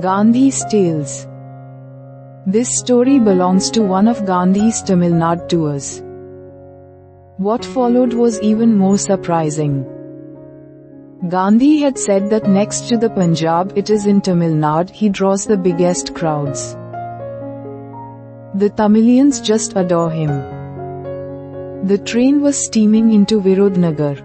Gandhis Tales. This story belongs to one of Gandhi's Tamilnad tours. What followed was even more surprising. Gandhi had said that next to the Punjab, it is in Tamilnad he draws the biggest crowds. The Tamilians just adore him. The train was steaming into Virodnagar.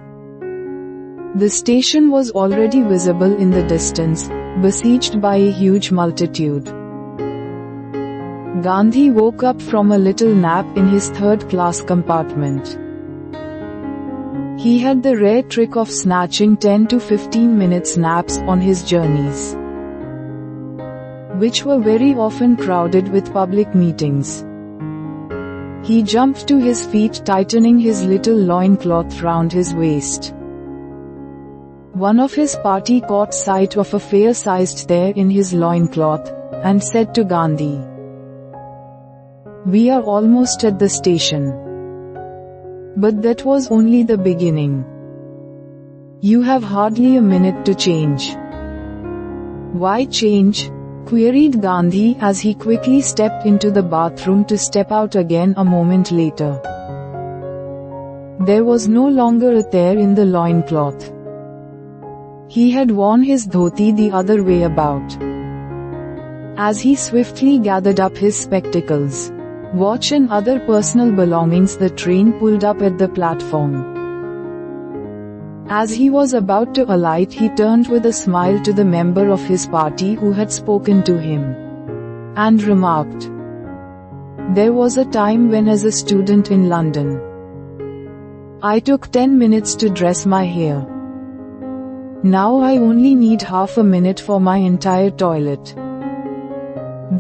The station was already visible in the distance, besieged by a huge multitude. Gandhi woke up from a little nap in his third-class compartment. He had the rare trick of snatching 10 to 15 minutes naps on his journeys, which were very often crowded with public meetings. He jumped to his feet, tightening his little loincloth round his waist. One of his party caught sight of a fair-sized stare in his loincloth, and said to Gandhi, "We are almost at the station." But that was only the beginning. "You have hardly a minute to change." "Why change?" queried Gandhi as he quickly stepped into the bathroom to step out again a moment later. There was no longer a tear in the loincloth. He had worn his dhoti the other way about. As he swiftly gathered up his spectacles, watch and other personal belongings, the train pulled up at the platform. As he was about to alight, he turned with a smile to the member of his party who had spoken to him, and remarked, "There was a time when, as a student in London, I took 10 minutes to dress my hair. Now I only need half a minute for my entire toilet."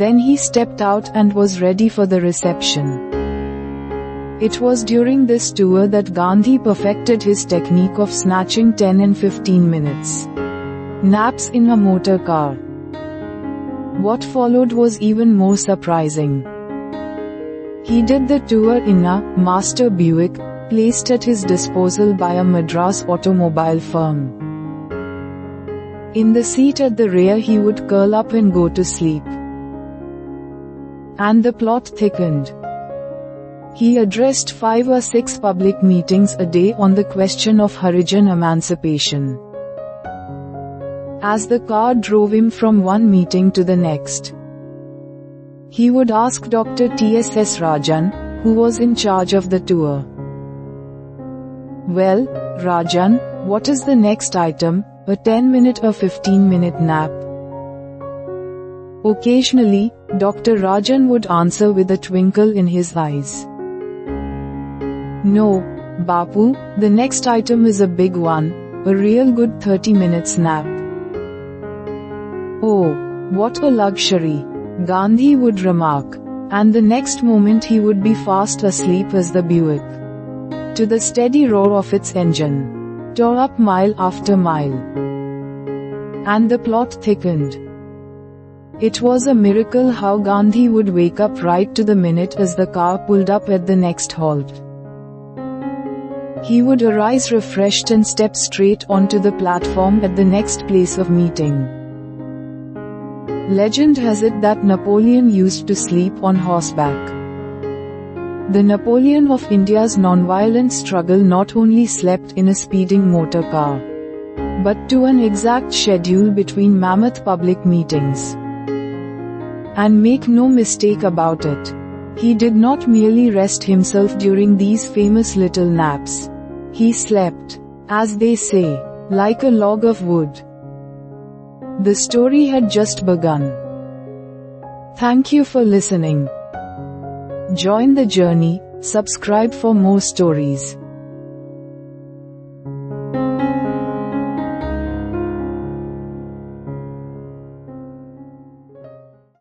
Then he stepped out and was ready for the reception. It was during this tour that Gandhi perfected his technique of snatching 10 and 15 minutes naps in a motor car. What followed was even more surprising. He did the tour in a master Buick, placed at his disposal by a Madras automobile firm. In the seat at the rear he would curl up and go to sleep. And the plot thickened. He addressed 5 or 6 public meetings a day on the question of Harijan emancipation. As the car drove him from one meeting to the next, he would ask Dr. T.S.S. Rajan, who was in charge of the tour, "Well, Rajan, what is the next item, a 10-minute or 15-minute nap?" Occasionally, Dr. Rajan would answer with a twinkle in his eyes, "No, Bapu, the next item is a big one, a real good 30 minutes nap." "Oh, what a luxury," Gandhi would remark, and the next moment he would be fast asleep as the Buick, to the steady roar of its engine, tore up mile after mile. And the plot thickened. It was a miracle how Gandhi would wake up right to the minute as the car pulled up at the next halt. He would arise refreshed and step straight onto the platform at the next place of meeting. Legend has it that Napoleon used to sleep on horseback. The Napoleon of India's nonviolent struggle not only slept in a speeding motor car, but to an exact schedule between mammoth public meetings. And make no mistake about it, he did not merely rest himself during these famous little naps. He slept, as they say, like a log of wood. The story had just begun. Thank you for listening. Join the journey, subscribe for more stories.